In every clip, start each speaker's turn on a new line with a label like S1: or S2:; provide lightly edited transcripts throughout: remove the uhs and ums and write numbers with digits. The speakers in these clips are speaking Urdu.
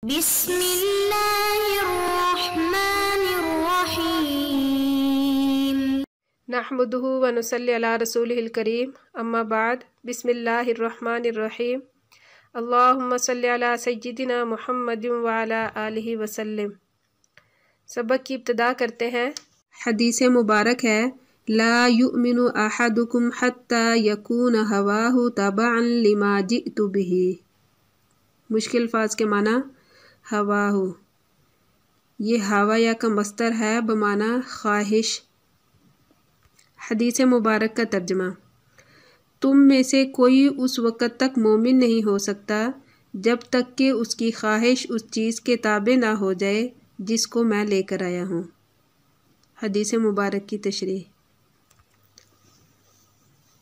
S1: بسم اللہ الرحمن الرحیم
S2: نحمدہ ونصلی علی رسولہ الکریم اما بعد بسم اللہ الرحمن الرحیم اللہم صلی علی سیدنا محمد وعلی آلہ وسلم۔ سبق کی ابتدا کرتے ہیں۔ حدیث مبارک ہے لا یؤمن احدکم حتی یکون ہواہ تبعا لما جئت بہ۔ مشکل الفاظ کے معنی ہواہ، یہ ہوا کا مصدر ہے بمعنی خواہش۔ حدیث مبارک کا ترجمہ، تم میں سے کوئی اس وقت تک مومن نہیں ہو سکتا جب تک کہ اس کی خواہش اس چیز کے تابع نہ ہو جائے جس کو میں لے کر آیا ہوں۔ حدیث مبارک کی تشریح،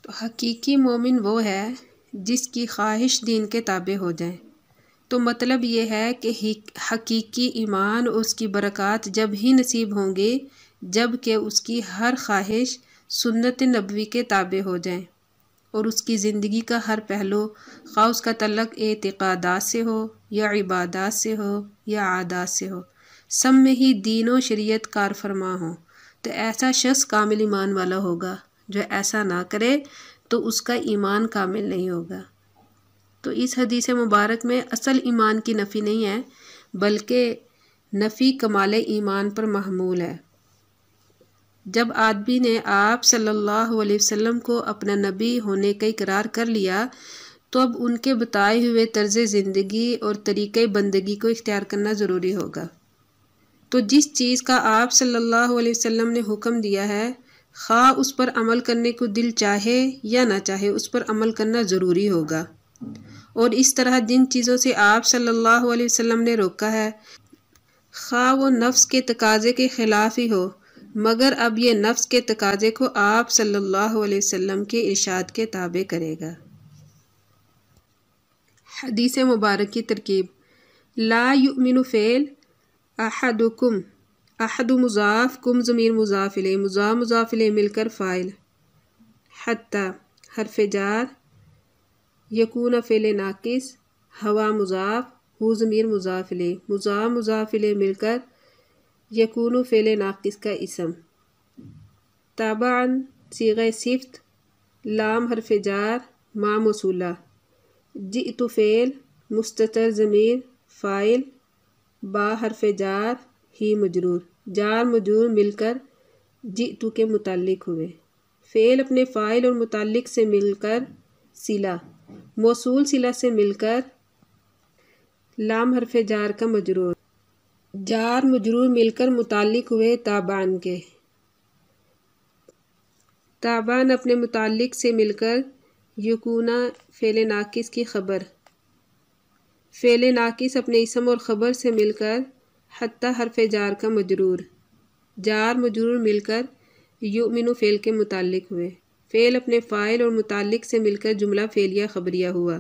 S2: تو حقیقی مومن وہ ہے جس کی خواہش دین کے تابع ہو جائے۔ تو مطلب یہ ہے کہ حقیقی ایمان اور اس کی برکات جب ہی نصیب ہوں گے جب کہ اس کی ہر خواہش سنت نبوی کے تابع ہو جائیں اور اس کی زندگی کا ہر پہلو خواہ اس کا تعلق اعتقادات سے ہو یا عبادات سے ہو یا عادات سے ہو، سب میں ہی دین و شریعت کار فرما ہو، تو ایسا شخص کامل ایمان والا ہوگا۔ جو ایسا نہ کرے تو اس کا ایمان کامل نہیں ہوگا۔ تو اس حدیث مبارک میں اصل ایمان کی نفی نہیں ہے بلکہ نفی کمال ایمان پر محمول ہے۔ جب آدمی نے آپ صلی اللہ علیہ وسلم کو اپنا نبی ہونے کا اقرار کر لیا تو اب ان کے بتائے ہوئے طرز زندگی اور طریقہ بندگی کو اختیار کرنا ضروری ہوگا۔ تو جس چیز کا آپ صلی اللہ علیہ وسلم نے حکم دیا ہے، خواہ اس پر عمل کرنے کو دل چاہے یا نہ چاہے، اس پر عمل کرنا ضروری ہوگا۔ اور اس طرح جن چیزوں سے آپ صلی اللہ علیہ وسلم نے روکا ہے، خواہ وہ نفس کے تقاضے کے خلاف ہی ہو، مگر اب یہ نفس کے تقاضے کو آپ صلی اللہ علیہ وسلم کے ارشاد کے تابع کرے گا۔ حدیث مبارک کی ترکیب، لا یؤمن فعل، احدکم، احد مضاف، کم ضمیر مضاف الیہ، مضاف الیہ مل کر فاعل، حتی حرف جار، یکون فعل ناقص، ہوا مضاف، ہو ضمیر مضاف الیہ، مضاف الیہ مل کر یکون فعل ناقص کا اسم، تابعاً صیغہ صفت، لام حرف جار، ما موصولہ، جئت فعل مستتر ضمیر فاعل، با حرف جار، ہی مجرور، جار مجرور مل کر جئت کے متعلق ہوئے، فعل اپنے فاعل اور متعلق سے مل کر صلہ، موصول صلہ سے مل کر لام حرف جار کا مجرور، جار مجرور مل کر متعلق ہوئے تابعاً کے، تابعاً اپنے متعلق سے مل کر یکونا فعل ناقص کی خبر، فعل ناقص اپنے اسم اور خبر سے مل کر حتی حرف جار کا مجرور، جار مجرور مل کر یؤمن فعل کے متعلق ہوئے، فعل اپنے فاعل اور متعلق سے مل کر جملہ فعلیہ خبریہ ہوا۔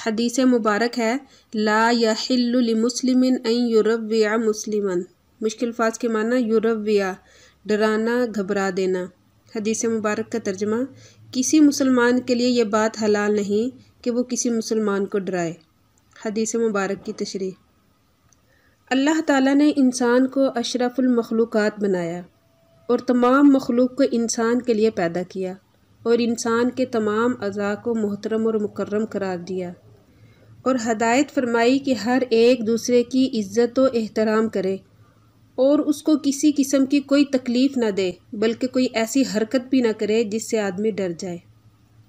S2: حدیث مبارک ہے لا یحل لمسلم ان یروع مسلما۔ مشکل الفاظ کے معنی یروع، ڈرانا، گھبرا دینا۔ حدیث مبارک کا ترجمہ، کسی مسلمان کے لیے یہ بات حلال نہیں کہ وہ کسی مسلمان کو ڈرائے۔ حدیث مبارک کی تشریح، اللہ تعالیٰ نے انسان کو اشرف المخلوقات بنایا اور تمام مخلوق کو انسان کے لیے پیدا کیا اور انسان کے تمام اعضاء کو محترم اور مکرم قرار دیا اور ہدایت فرمائی کہ ہر ایک دوسرے کی عزت و احترام کرے اور اس کو کسی قسم کی کوئی تکلیف نہ دے بلکہ کوئی ایسی حرکت بھی نہ کرے جس سے آدمی ڈر جائے۔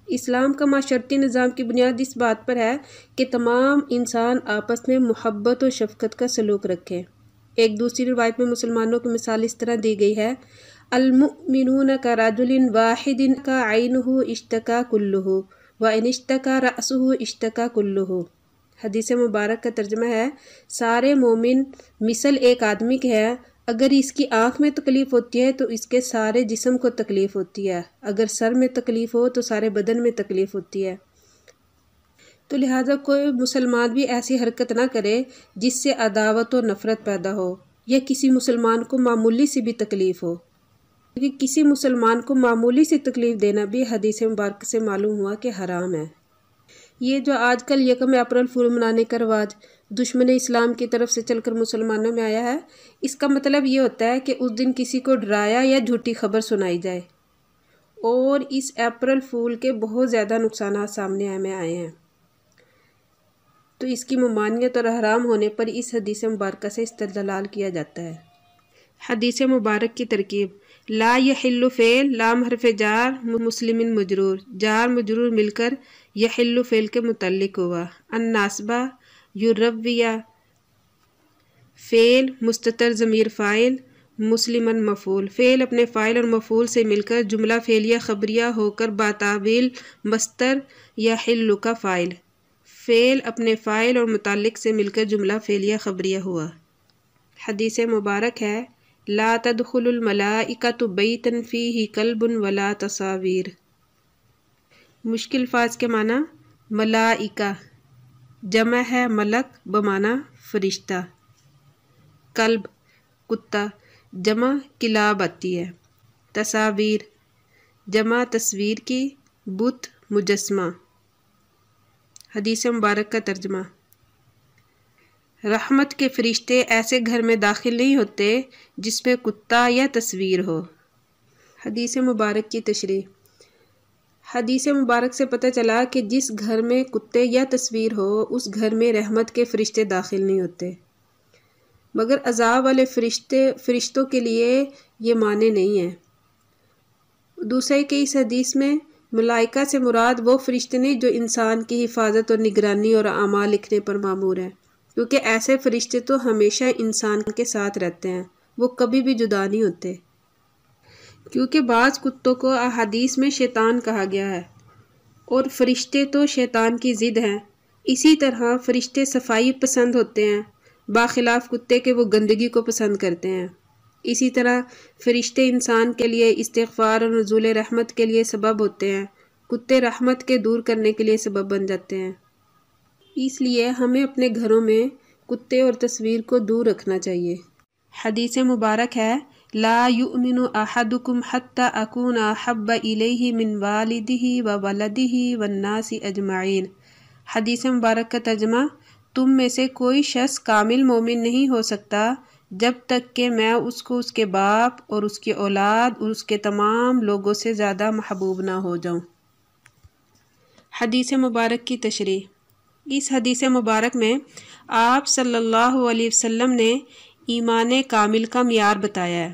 S2: اسلام کا معاشرتی نظام کی بنیاد اس بات پر ہے کہ تمام انسان آپس میں محبت و شفقت کا سلوک رکھیں۔ ایک دوسری روایت میں مسلمانوں کی مثال اس طرح دی گئی ہے، المؤمنون کرجل واحد کعینہ اشتکا کلہ وان اشتکا رأسہ اشتکا کلہ۔ حدیث مبارک کا ترجمہ ہے، سارے مومن مثل ایک آدمی کے ہے، اگر اس کی آنکھ میں تکلیف ہوتی ہے تو اس کے سارے جسم کو تکلیف ہوتی ہے، اگر سر میں تکلیف ہو تو سارے بدن میں تکلیف ہوتی ہے۔ تو لہٰذا کوئی مسلمان بھی ایسی حرکت نہ کرے جس سے عداوت و نفرت پیدا ہو یا کسی مسلمان کو معمولی سی بھی تکلیف ہو، کیونکہ کسی مسلمان کو معمولی سی تکلیف دینا بھی حدیث مبارک سے معلوم ہوا کہ حرام ہے۔ یہ جو آج کل یکم اپریل فول منانے کا رواج دشمن اسلام کی طرف سے چل کر مسلمانوں میں آیا ہے، اس کا مطلب یہ ہوتا ہے کہ اس دن کسی کو ڈرایا یا جھوٹی خبر سنائی جائے، اور اس اپریل فول کے بہت زیادہ نقصانات سامنے آئے ہیں۔ تو اس کی ممانعت اور حرام ہونے پر اس حدیث مبارکہ سے استدلال کیا جاتا ہے۔ حدیث مبارک کی ترکیب: لا یحل فعل، لام حرف جار مسلم مجرور، جار مجرور مل کر یحل فعل کے متعلق ہوا۔ الناصبہ یرویہ، فعل مستتر ضمیر فاعل، مسلمن مفعول، فعل اپنے فاعل اور مفعول سے مل کر جملہ فعلیہ خبریہ ہو کر باتابیل مصدر یحل کا فاعل، فعل اپنے فاعل اور متعلق سے مل کر جملہ فعلیہ خبریہ ہوا۔ حدیث مبارک ہے: لا تدخل الملائکۃ بیتا فیہ کلب ولا تصاویر۔ مشکل الفاظ کے معنی: ملائکہ جمع ہے ملک بمعنی فرشتہ، کلب کتا جمع کلاب آتی ہے، تصاویر جمع تصویر کی، بت مجسمہ۔ حدیث مبارک کا ترجمہ: رحمت کے فرشتے ایسے گھر میں داخل نہیں ہوتے جس میں کتا یا تصویر ہو۔ حدیث مبارک کی تشریح: حدیث مبارک سے پتہ چلا کہ جس گھر میں کتے یا تصویر ہو اس گھر میں رحمت کے فرشتے داخل نہیں ہوتے، مگر عذاب والے فرشتوں کے لیے یہ معنی نہیں ہے۔ دوسرے کہ اس حدیث میں ملائکہ سے مراد وہ فرشتے نہیں جو انسان کی حفاظت اور نگرانی اور اعمال لکھنے پر مامور ہیں، کیونکہ ایسے فرشتے تو ہمیشہ انسان کے ساتھ رہتے ہیں، وہ کبھی بھی جدا نہیں ہوتے۔ کیونکہ بعض کتوں کو احادیث میں شیطان کہا گیا ہے اور فرشتے تو شیطان کی ضد ہیں، اسی طرح فرشتے صفائی پسند ہوتے ہیں باخلاف کتے کے وہ گندگی کو پسند کرتے ہیں۔ اسی طرح فرشتے انسان کے لیے استغفار اور نزول رحمت کے لیے سبب ہوتے ہیں، کتے رحمت کے دور کرنے کے لیے سبب بن جاتے ہیں۔ اس لیے ہمیں اپنے گھروں میں کتے اور تصویر کو دور رکھنا چاہیے۔ حدیث مبارک ہے: لا یؤمن احدکم حتی اکون احب الیہ من والدہ وولدہ والناس اجمعین۔ حدیث مبارک کا ترجمہ: تم میں سے کوئی شخص کامل مومن نہیں ہو سکتا جب تک کہ میں اس کو اس کے باپ اور اس کی اولاد اور اس کے تمام لوگوں سے زیادہ محبوب نہ ہو جاؤں۔ حدیث مبارک کی تشریح: اس حدیث مبارک میں آپ صلی اللہ علیہ وسلم نے ایمان کامل کا معیار بتایا ہے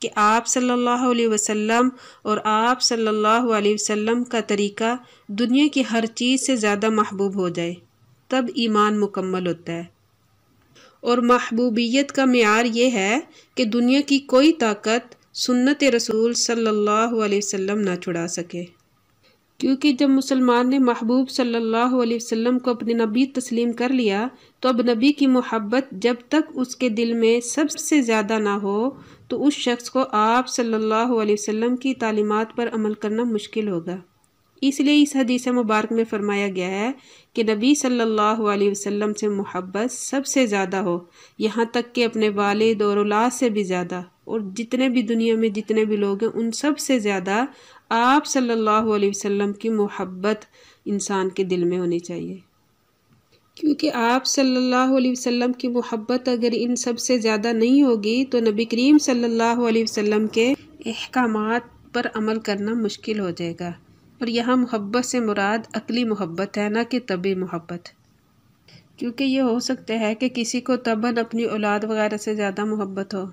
S2: کہ آپ صلی اللہ علیہ وسلم اور آپ صلی اللہ علیہ وسلم کا طریقہ دنیا کی ہر چیز سے زیادہ محبوب ہو جائے، تب ایمان مکمل ہوتا ہے۔ اور محبوبیت کا معیار یہ ہے کہ دنیا کی کوئی طاقت سنت رسول صلی اللہ علیہ وسلم نہ چھڑا سکے، کیونکہ جب مسلمان نے محبوب صلی اللہ علیہ وسلم کو اپنے نبی تسلیم کر لیا تو اب نبی کی محبت جب تک اس کے دل میں سب سے زیادہ نہ ہو تو اس شخص کو آپ صلی اللہ علیہ وسلم کی تعلیمات پر عمل کرنا مشکل ہوگا۔ اس لیے اس حدیث مبارک میں فرمایا گیا ہے کہ نبی صلی اللہ علیہ وسلم سے محبت سب سے زیادہ ہو، یہاں تک کہ اپنے والد اور اولاد سے بھی زیادہ، اور جتنے بھی دنیا میں جتنے بھی لوگ ہیں ان سب سے زیادہ آپ صلی اللہ علیہ وسلم کی محبت انسان کے دل میں ہونی چاہیے، کیونکہ آپ صلی اللہ علیہ وسلم کی محبت اگر ان سب سے زیادہ نہیں ہوگی تو نبی کریم صلی اللہ علیہ وسلم کے احکامات پر عمل کرنا مشکل ہو جائے گا۔ اور یہاں محبت سے مراد عقلی محبت ہے، نہ کہ طبعی محبت، کیونکہ یہ ہو سکتا ہے کہ کسی کو طبعاً اپنی اولاد وغیرہ سے زیادہ محبت ہو،